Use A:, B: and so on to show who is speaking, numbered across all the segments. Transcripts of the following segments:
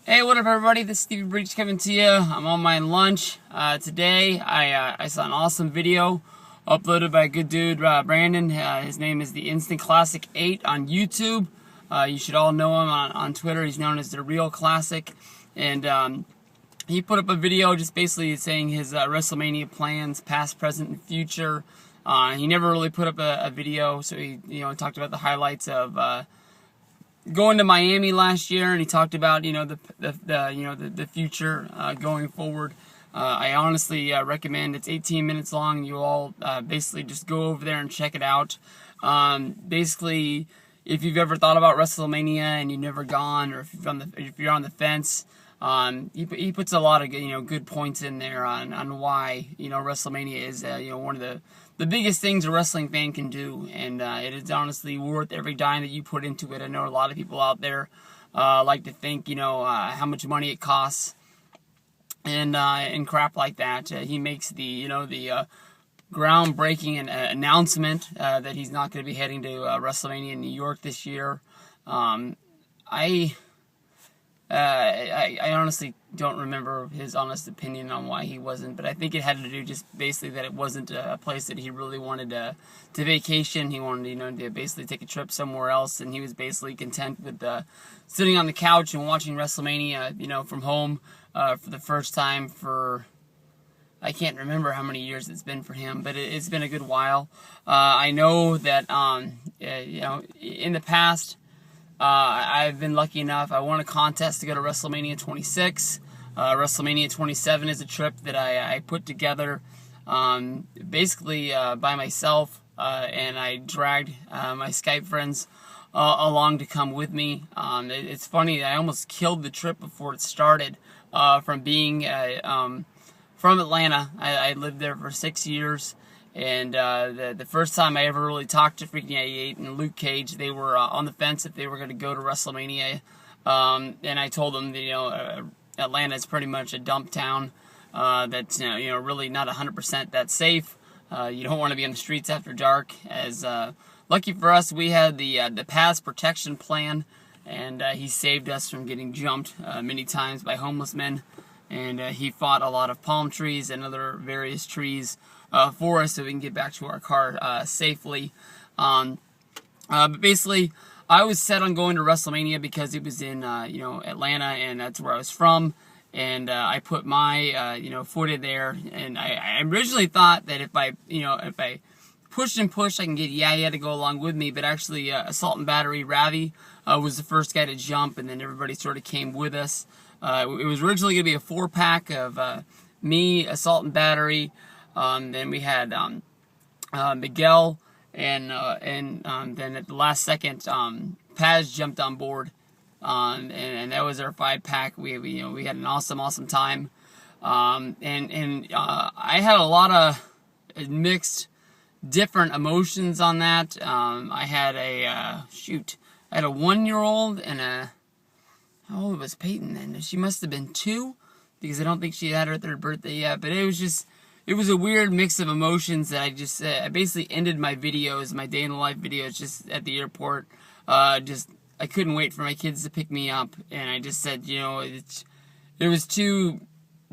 A: Hey, what up, everybody? This is Stevie Breach coming to you. I'm on my lunch. Today, I saw an awesome video uploaded by a good dude, Brandon. His name is the Instant Classic 8 on YouTube. You should all know him on Twitter. He's known as the Real Classic. And he put up a video just basically saying his WrestleMania plans, past, present, and future. He never really put up a video, so he talked about the highlights of going to Miami last year, and he talked about the future going forward. I honestly recommend. It's 18 minutes long. You all basically just go over there and check it out. Basically, if you've ever thought about WrestleMania and you've never gone, or if you're on the fence, he puts a lot of good points in there on why WrestleMania is one of the biggest things a wrestling fan can do, and it is honestly worth every dime that you put into it. I know a lot of people out there like to think how much money it costs and crap like that. He makes the groundbreaking announcement that he's not going to be heading to WrestleMania in New York this year. I honestly don't remember his honest opinion on why he wasn't, but I think it had to do just basically that it wasn't a place that he really wanted to vacation. He wanted, to basically take a trip somewhere else, and he was basically content with sitting on the couch and watching WrestleMania, from home for the first time for, I can't remember how many years it's been for him, but it's been a good while. I know that, in the past, I've been lucky enough. I won a contest to go to WrestleMania 26. WrestleMania 27 is a trip that I put together basically by myself, and I dragged my Skype friends along to come with me. It's funny, I almost killed the trip before it started from being from Atlanta. I lived there for 6 years. And the first time I ever really talked to Freaking 88 and Luke Cage, they were on the fence if they were going to go to WrestleMania. And I told them that, Atlanta is pretty much a dump town that's really not 100% that safe. You don't want to be on the streets after dark. As lucky for us, we had the pass protection plan, and he saved us from getting jumped many times by homeless men. And he fought a lot of palm trees and other various trees for us so we can get back to our car safely. But basically, I was set on going to WrestleMania because it was in Atlanta, and that's where I was from. And I put my foot in there, and I originally thought that if I pushed and pushed, I can get Yaya to go along with me. But actually, Assault and Battery Ravi was the first guy to jump, and then everybody sort of came with us. It was originally going to be a 4-pack of me, Assault and Battery. Then we had Miguel, and then at the last second, Paz jumped on board, and that was our 5-pack. We had an awesome time, and I had a lot of mixed, different emotions on that. I had I had a 1-year-old and how old was Peyton then? She must have been 2, because I don't think she had her 3rd birthday yet. But it was a weird mix of emotions that I basically ended my videos, my day in the life videos, just at the airport. I couldn't wait for my kids to pick me up, and I just said, it was too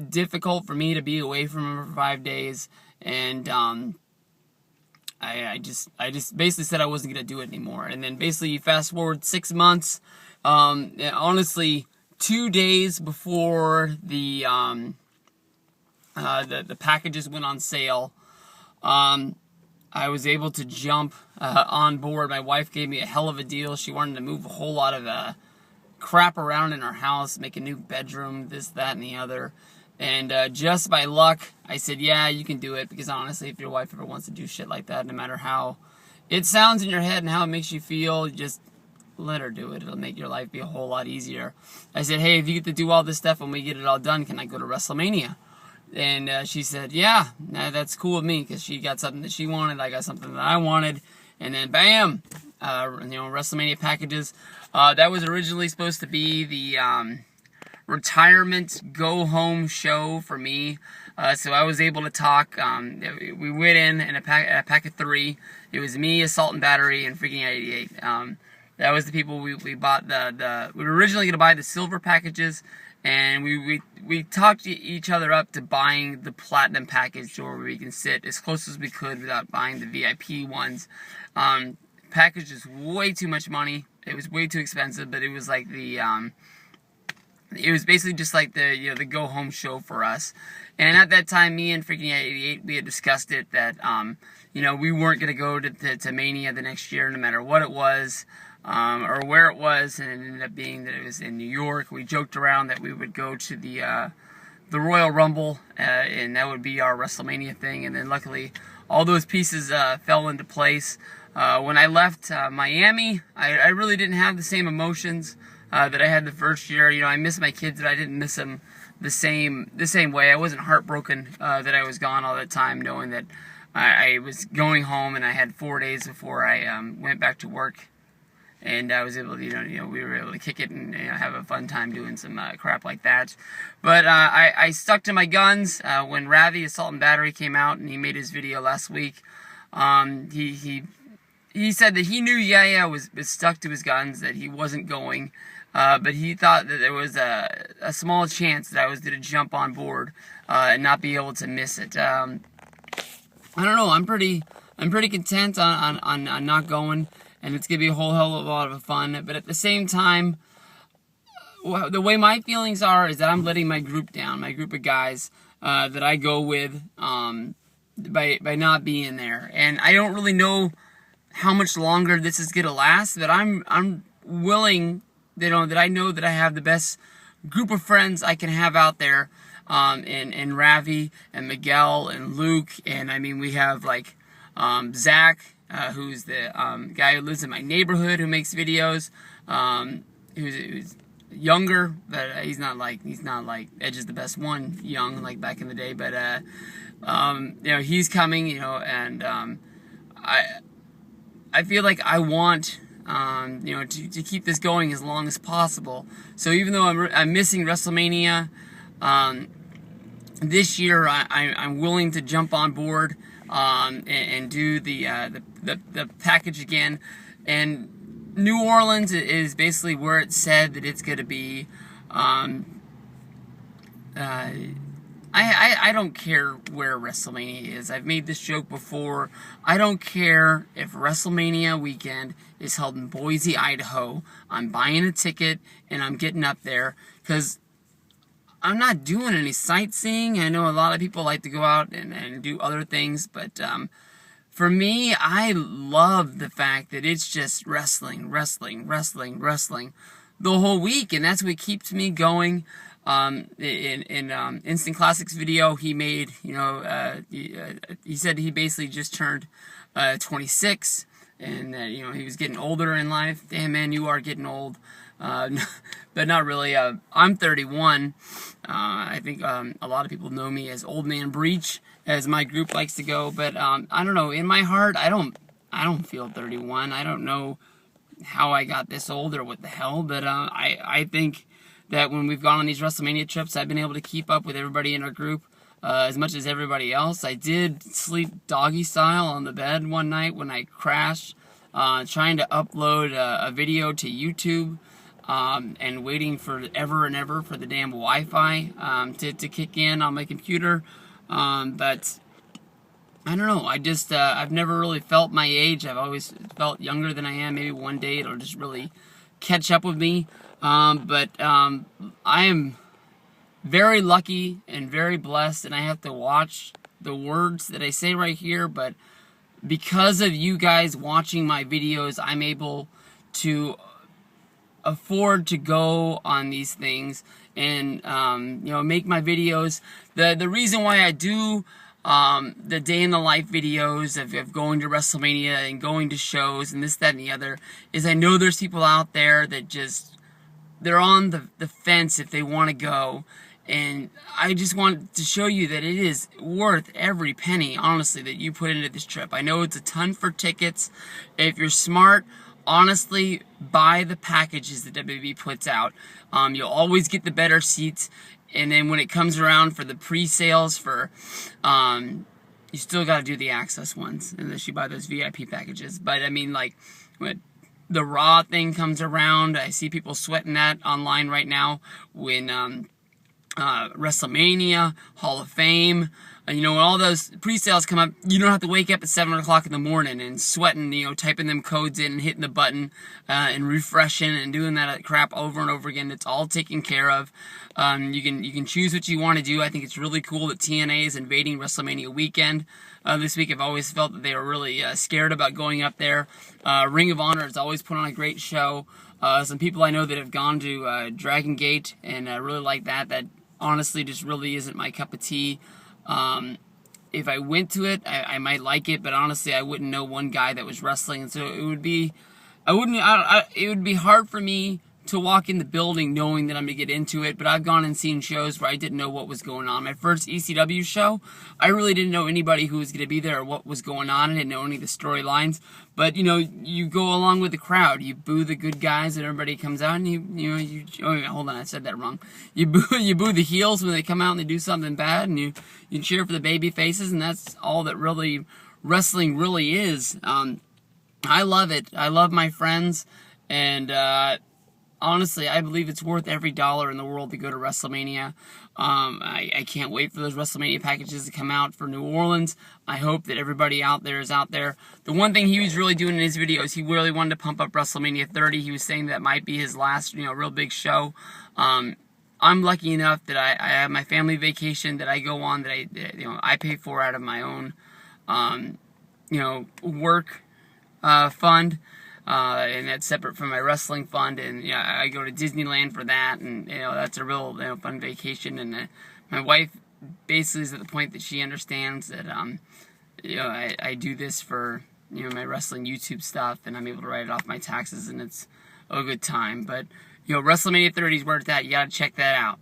A: difficult for me to be away from them for 5 days, and I just basically said I wasn't gonna do it anymore. And then basically you fast forward 6 months. Honestly, 2 days before the packages went on sale, I was able to jump on board. My wife gave me a hell of a deal. She wanted to move a whole lot of crap around in our house, make a new bedroom, this, that, and the other. And just by luck, I said, yeah, you can do it. Because honestly, if your wife ever wants to do shit like that, no matter how it sounds in your head and how it makes you feel, just let her do it. It'll make your life be a whole lot easier. I said, hey, if you get to do all this stuff when we get it all done, can I go to WrestleMania? And she said, yeah, that's cool with me, because she got something that she wanted, I got something that I wanted, and then bam, WrestleMania packages. That was originally supposed to be the retirement go-home show for me, so I was able to talk. We went in a pack of 3. It was me, Assault and Battery, and Freaking 88. That was the people we bought we were originally going to buy the silver packages, and we talked each other up to buying the platinum package, where we can sit as close as we could without buying the VIP ones. Package is way too much money. It was way too expensive, but it was like it was basically just like the the go home show for us. And at that time, me and freaking 88, we had discussed it that we weren't going to go to Mania the next year, no matter what it was. Or where it was, and it ended up being that it was in New York. We joked around that we would go to the Royal Rumble, and that would be our WrestleMania thing. And then luckily, all those pieces fell into place. When I left Miami, I really didn't have the same emotions that I had the first year. I miss my kids, but I didn't miss them the same way. I wasn't heartbroken that I was gone all the time, knowing that I was going home, and I had 4 days before I went back to work. And I was able to, we were able to kick it and have a fun time doing some crap like that. But I stuck to my guns when Ravi Assault and Battery came out, and he made his video last week. He said that he knew Yaya was stuck to his guns, that he wasn't going, but he thought that there was a small chance that I was going to jump on board and not be able to miss it. I don't know. I'm pretty content on not going. And it's going to be a whole hell of a lot of fun. But at the same time, the way my feelings are is that I'm letting my group down, my group of guys that I go with by not being there. And I don't really know how much longer this is going to last, but I'm willing, that I know that I have the best group of friends I can have out there, in Ravi and Miguel and Luke. And I mean, we have like Zach, who's the guy who lives in my neighborhood, who makes videos, who's younger, but he's not like Edge is the best one young like back in the day, but he's coming, and I feel like I want to keep this going as long as possible. So even though I'm missing WrestleMania this year, I'm willing to jump on board and do the package again. And New Orleans is basically where it said that it's going to be. I don't care where WrestleMania is. I've made this joke before. I don't care if WrestleMania weekend is held in Boise, Idaho. I'm buying a ticket and I'm getting up there because I'm not doing any sightseeing. I know a lot of people like to go out and do other things, but for me, I love the fact that it's just wrestling the whole week, and that's what keeps me going. In Instant Classics video, he made, he said he basically just turned 26, and that, he was getting older in life. Damn, man, you are getting old. But not really. I'm 31. I think a lot of people know me as Old Man Breach, as my group likes to go. But I don't know. In my heart, I don't feel 31. I don't know how I got this old or what the hell. But I think that when we've gone on these WrestleMania trips, I've been able to keep up with everybody in our group as much as everybody else. I did sleep doggy style on the bed one night when I crashed, trying to upload a video to YouTube. And waiting forever and ever for the damn Wi-Fi to kick in on my computer. But I don't know. I just I've never really felt my age. I've always felt younger than I am. Maybe one day it'll just really catch up with me. But I am very lucky and very blessed, and I have to watch the words that I say right here. But because of you guys watching my videos, I'm able to afford to go on these things and make my videos. The reason why I do the day in the life videos of going to WrestleMania and going to shows and this, that, and the other is I know there's people out there that they're on the fence if they want to go, and I just want to show you that it is worth every penny, honestly, that you put into this trip. I know it's a ton for tickets. If you're smart, honestly, buy the packages that WWE puts out. You'll always get the better seats, and then when it comes around for the pre-sales you still got to do the access ones unless you buy those VIP packages. But I mean, like, the Raw thing comes around. I see people sweating that online right now when WrestleMania, Hall of Fame, when all those pre-sales come up, you don't have to wake up at 7 o'clock in the morning and sweating, typing them codes in and hitting the button and refreshing and doing that crap over and over again. It's all taken care of. You can choose what you want to do. I think it's really cool that TNA is invading WrestleMania weekend. This week I've always felt that they were really scared about going up there. Ring of Honor has always put on a great show. Some people I know that have gone to Dragon Gate and really like that. That honestly just really isn't my cup of tea. If I went to it, I might like it, but honestly, I wouldn't know one guy that was wrestling, and so it would be, it would be hard for me to walk in the building knowing that I'm going to get into it, but I've gone and seen shows where I didn't know what was going on. My first ECW show, I really didn't know anybody who was going to be there or what was going on. I didn't know any of the storylines, but, you go along with the crowd. You boo the good guys and everybody comes out, and hold on, I said that wrong. You boo the heels when they come out and they do something bad, and you cheer for the baby faces, and that's all that really wrestling really is. I love it. I love my friends, and, honestly, I believe it's worth every dollar in the world to go to WrestleMania. I can't wait for those WrestleMania packages to come out for New Orleans. I hope that everybody out there is out there. The one thing he was really doing in his videos, he really wanted to pump up WrestleMania 30. He was saying that might be his last, real big show. I'm lucky enough that I have my family vacation that I go on that I pay for out of my own, work fund. And that's separate from my wrestling fund, and I go to Disneyland for that, and that's a real fun vacation. And my wife basically is at the point that she understands that I do this for my wrestling YouTube stuff, and I'm able to write it off my taxes, and it's a good time. But WrestleMania 30 is where it's at. You gotta check that out.